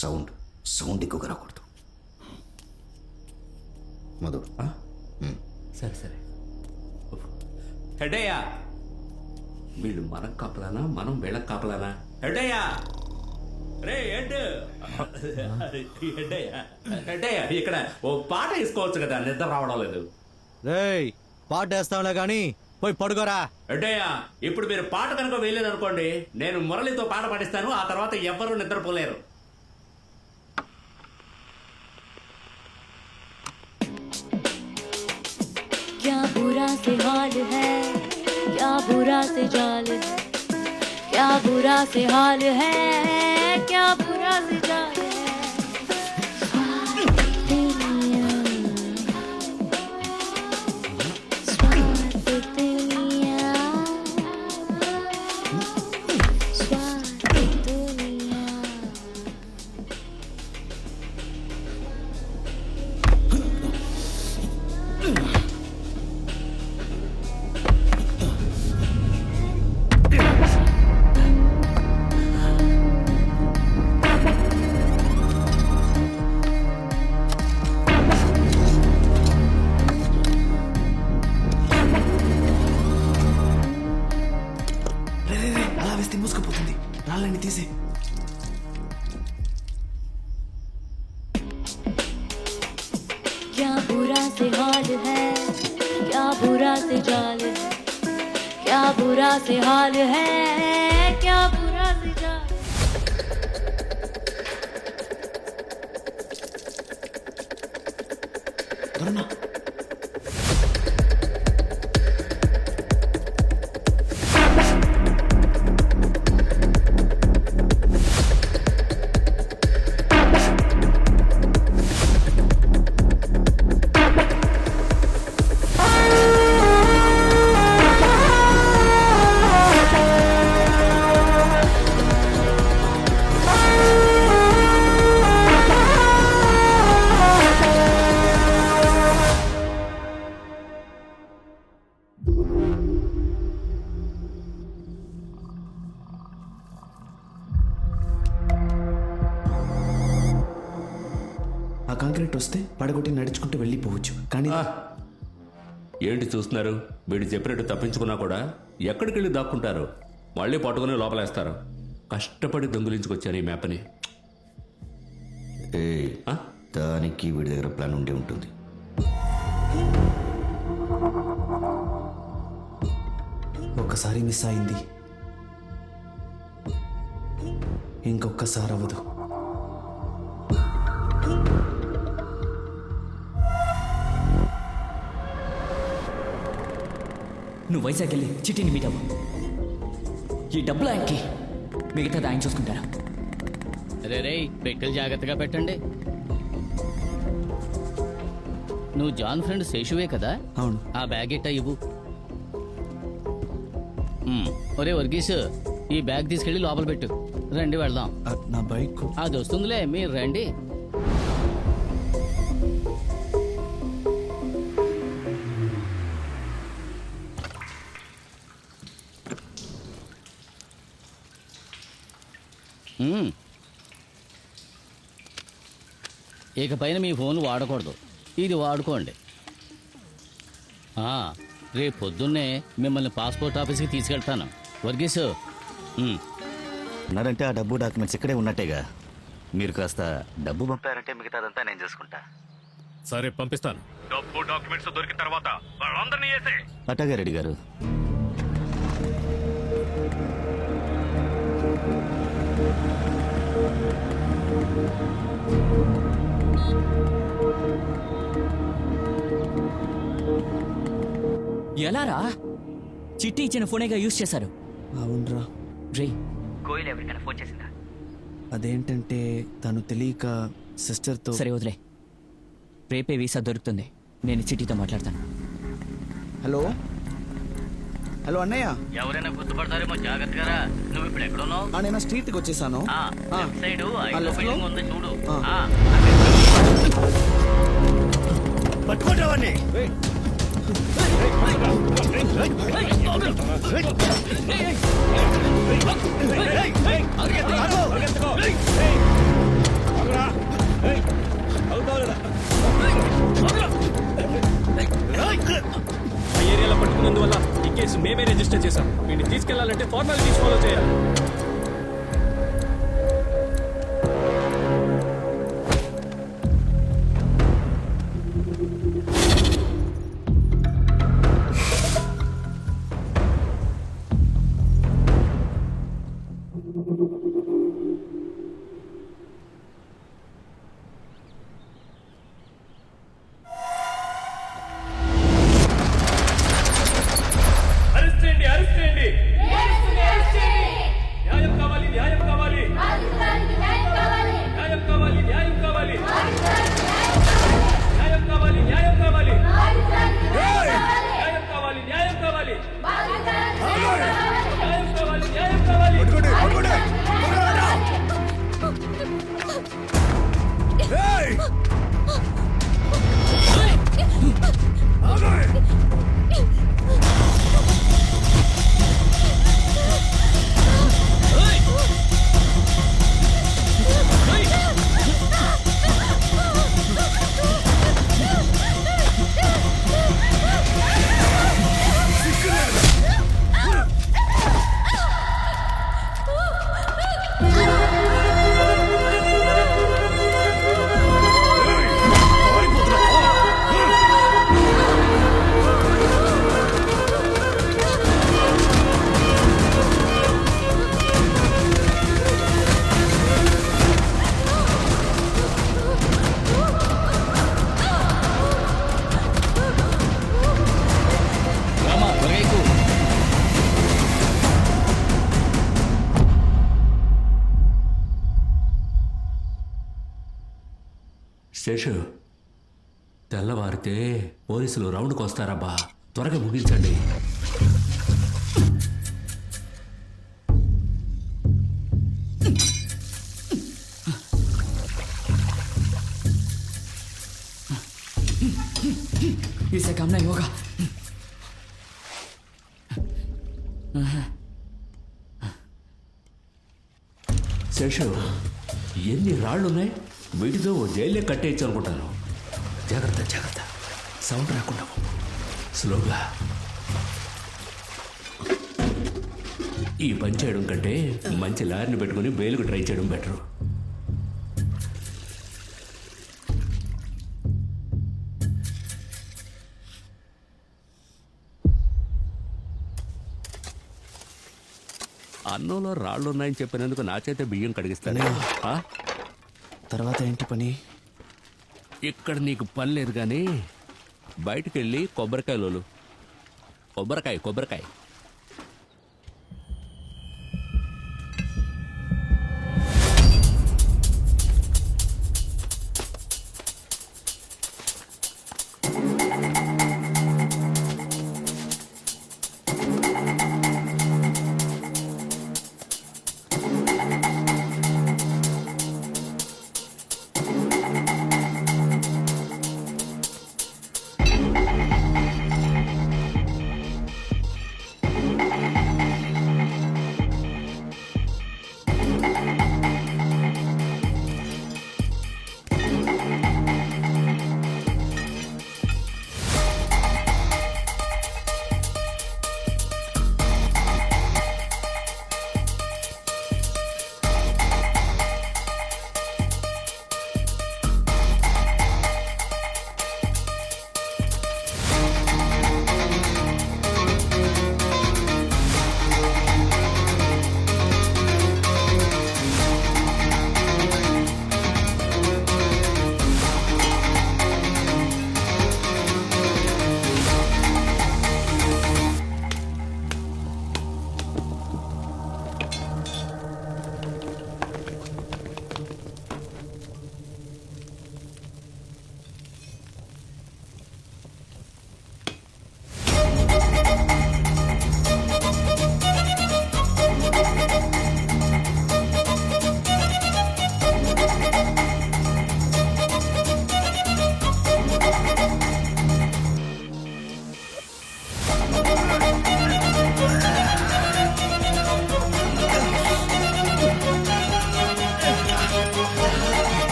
Sound ఎక్కువగా రాకూడదు. మధు సరే హెడయ్యా, వీళ్ళు మనకు కాపలానా మనం వీళ్ళకి కాపలానా? హెడయ్యా రే హెడయ్యా ఇక్కడ ఓ పాట వేసుకోవచ్చు కదా, నిద్ర రావడం లేదు. రేయ్ పాట వేస్తాంలే కానీ పోయి పడుకోరా. హెడయ్యా ఇప్పుడు మీరు పాట కనుక వేయలేదు అనుకోండి, నేను మురళితో పాట పాడిస్తాను, ఆ తర్వాత ఎవ్వరూ నిద్రపోలేరు. क्या बुरा से हाल है, क्या बुरा से जाल है, क्या बुरा से हाल है, क्या बुरा से जाल है. అలా వేస్తే మూసుకుపోతుంది. రాళ్ళని తీసే. क्या बुरा से हाल है, क्या बुरा से जाल है, क्या बुरा से हाल है, क्या बुरा से जाल. వరుణ ఆ కాంక్రీట్ వస్తే పడగొట్టి నడుచుకుంటూ వెళ్ళిపోవచ్చు. కానీ ఏంటి చూస్తున్నారు? వీడు చెప్పినట్టు తప్పించుకున్నా కూడా ఎక్కడికి వెళ్ళి దాక్కుంటారు, మళ్ళీ పట్టుకుని లోపలేస్తారు. కష్టపడి దొంగిలించుకొచ్చాను ఈ మ్యాప్ని. దానికి వీడి దగ్గర ప్లాన్ ఉండే ఉంటుంది. ఒకసారి మిస్ అయింది, ఇంకొకసారి అవ్వదు. నువ్వు వైజాగ్ వెళ్ళి చిట్టిని మీట్ అవ్వు. ఈ డబ్బులు ఆయనకి, మిగతాది ఆయన చూసుకుంటారా? రే పెట్టెలు జాగ్రత్తగా పెట్టండి. నువ్వు జాన్ ఫ్రెండ్ శేషువే కదా? అవును. ఆ బ్యాగ్ ఎట్టా ఇవ్వు. ఒరే వర్గీస్, ఈ బ్యాగ్ తీసుకెళ్ళి లోపల పెట్టు. రండి వెళ్దాం. నా బైక్ అది వస్తుందిలే, మీరు రండి. ఇక పైన మీ ఫోన్ వాడకూడదు, ఇది వాడుకోండి. రేపు పొద్దున్నే మిమ్మల్ని పాస్పోర్ట్ ఆఫీస్కి తీసుకెళ్తాను. వర్గీస్ ఉన్నారంటే ఆ డబ్బు డాక్యుమెంట్స్ ఇక్కడే ఉన్నట్టేగా. మీరు కాస్త డబ్బు పంపారంటే మిగతాదంతా నేను చూసుకుంటా. సరే పంపిస్తాను. డబ్బు డాక్యుమెంట్స్ దొరికిన తర్వాత వాళ్ళందరినీ వేసే. అట్టగా రెడ్డి గారు. ఎలారా? చిట్టి ఇచ్చిన ఫోనేగా యూజ్ చేశారు. అవునరా. రే కోయిల్ ఎవరికైనా ఫోన్ చేసిందా? అదేంటంటే తను తెలియక సిస్టర్తో. సరే వదిలే, రేపే వీసా దొరుకుతుంది, నేను చిట్టితో మాట్లాడతాను. హలో హలో అన్నయ్య. ఎవరైనా గుర్తుపడతారేమో, జాగ్రత్తగా. నువ్వు ఇప్పుడు ఎక్కడున్నావు? నేను స్ట్రీట్కి వచ్చేసాను. సైడ్ ఉంది చూడు. పట్టుకుంటావని ఉన్నందువల్ల ఈ కేసు మేమే రిజిస్టర్ చేశాం. వీడిని తీసుకెళ్లాలంటే ఫార్మాలిటీస్ ఫాలో చేయాలి. అరెస్ట్ చేయండి, అరెస్ట్ చేయండి. న్యాయం కావాలి, న్యాయం కావాలి, న్యాయం కావాలి, న్యాయం కావాలి, న్యాయం కావాలి, న్యాయం కావాలి, న్యాయం కావాలి, న్యాయం కావాలి, న్యాయం కావాలి, న్యాయం కావాలి. రామా త్వరగా ఎక్కు. శేషు, తెల్లవారితే పోలీసులు రౌండ్కి వస్తారబ్బా. త్వరగా ముగించండి. इसे काम नहीं होगा। శేషు, ఎన్ని రాళ్ళున్నాయి? వీటితో ఓ జైలే కట్టేయచ్చు అనుకుంటాను. జాగ్రత్త, జాగ్రత్త, సౌండ్ రాకుండా స్లోగా. ఈ పని చేయడం కంటే మంచి లారీని పెట్టుకుని బెయిల్కు ట్రై చేయడం బెటరు. అన్నంలో రాళ్ళున్నాయని చెప్పినందుకు నా చేత బియ్యం కడిగిస్తాను. ఆ? తర్వాత ఏంటి పని? ఇక్కడ నీకు పని లేదు కానీ బయటికెళ్ళి కొబ్బరికాయలు, కొబ్బరికాయ కొబ్బరికాయ.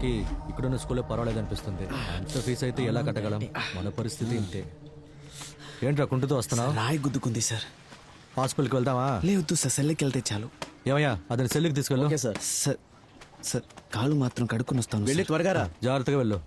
వాళ్ళకి ఇక్కడున్న స్కూల్లో పర్వాలేదు అనిపిస్తుంది. అంత ఫీజు అయితే ఎలా కట్టగలం? మన పరిస్థితి ఇంతే. ఏంట్రా కుంటుతో వస్తున్నావు? రాయి గుద్దుకుంది సార్. హాస్పిటల్కి వెళ్దామా? లేదు సార్, సెల్కి వెళ్తే చాలు. ఏమయ్యా అతని సెల్లికి తీసుకెళ్ళు. సార్ సార్ కాలు మాత్రం కడుక్కుని వస్తాను. వెళ్ళి త్వరగా రా. జాగ్రత్తగా వెళ్ళు.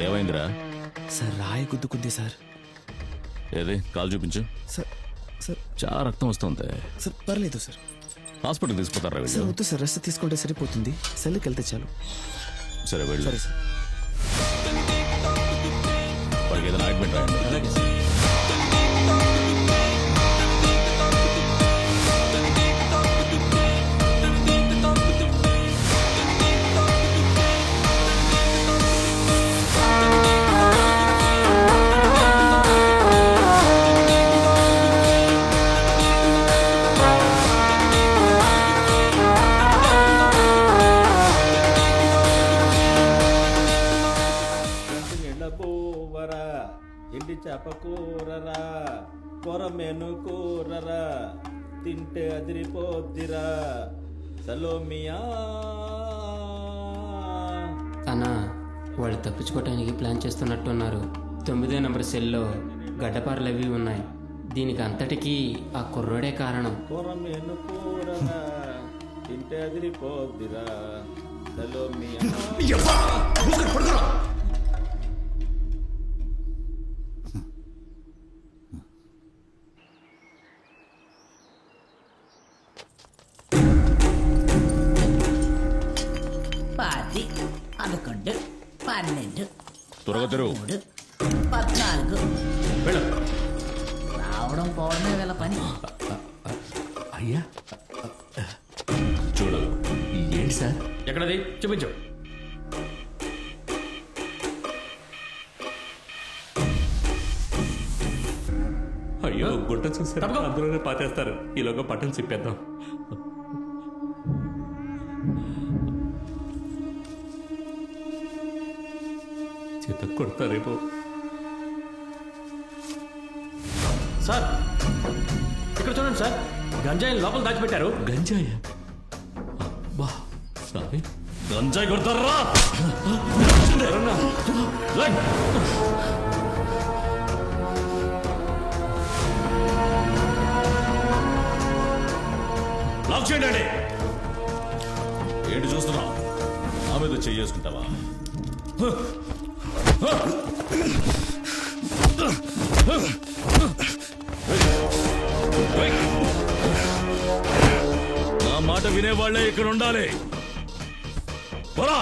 ఏమైందిరా? సార్ రాయి గుద్దుకుంది సార్. ఏది కాలు చూపించు. సార్ సార్ చాలా రక్తం వస్తుంది. సార్ పర్లేదు సార్. హాస్పిటల్ తీసుకుపోతారా? సార్ వద్దు సార్, రెస్ట్ తీసుకుంటే సరిపోతుంది. సెల్కి వెళ్తే చాలు. సరే వెళ్ళు. సరే సార్. వాడికి ఏదైనా ఆయింట్మెంట్ రాయండి. అలాగే సార్. కూరరా ఎండి చేప కూరరా కొరమేను కూరరా తింటే అదిరిపోద్దిరా సలోమియా. అన్నా వాళ్ళు తప్పించుకోవటానికి ప్లాన్ చేస్తున్నట్టున్నారు. 9వ నెంబర్ సెల్లో గడ్డపారలు అవి ఉన్నాయి. దీనికి అంతటికీ ఆ కుర్రోడే కారణం. కొరమేను కూరరా తింటే అదిరిపోద్దిరా సలోమియా. పాతి 11 12 త్వరగా తెరువు. 14 రావడం పోవడమే వీళ్ళ పని. అయ్యా చూడు. ఏంటి సార్? ఎక్కడది చూపించు. అయ్యో గుట్ట చూసారు, అందులోనే పాతేస్తారు. ఈలోగా పట్టం చెప్పేద్దాం. చేత కొడతారేమో. సార్ ఇక్కడ చూడండి సార్, గంజాయిని లోపల దాచిపెట్టారు. గంజాయ? అబ్బా సారీ. గంజాయి కొడతారా? లాక్ చేయండి. ఏంటి చూస్తున్నావు? నా మీద చేసుకుంటావా? నా మాట వినేవాళ్లే ఇక్కడ ఉండాలి. పోరా.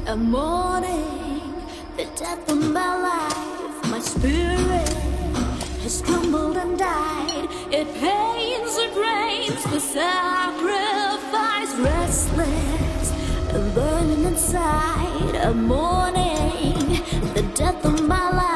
A morning, the death of my life. My spirit has crumbled and died. It pains and rains for sacrifice. Restless and burning inside. A morning, the death of my life.